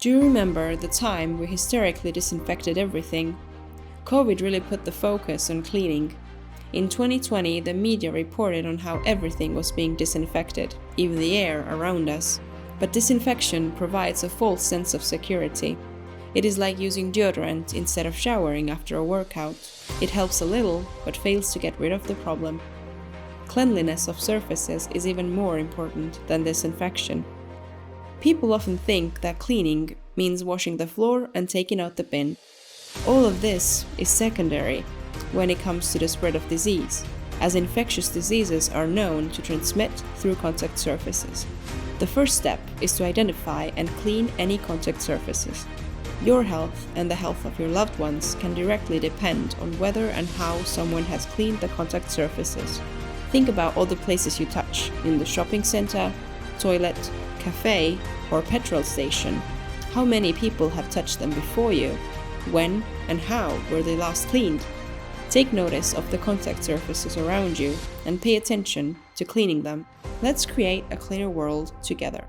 Do you remember the time we hysterically disinfected everything? COVID really put the focus on cleaning. In 2020, the media reported on how everything was being disinfected, even the air around us. But disinfection provides a false sense of security. It is like using deodorant instead of showering after a workout. It helps a little, but fails to get rid of the problem. Cleanliness of surfaces is even more important than disinfection. People often think that cleaning means washing the floor and taking out the bin. All of this is secondary when it comes to the spread of disease, as infectious diseases are known to transmit through contact surfaces. The first step is to identify and clean any contact surfaces. Your health and the health of your loved ones can directly depend on whether and how someone has cleaned the contact surfaces. Think about all the places you touch, in the shopping center, toilet, cafe, or petrol station. How many people have touched them before you? When and how were they last cleaned? Take notice of the contact surfaces around you and pay attention to cleaning them. Let's create a cleaner world together.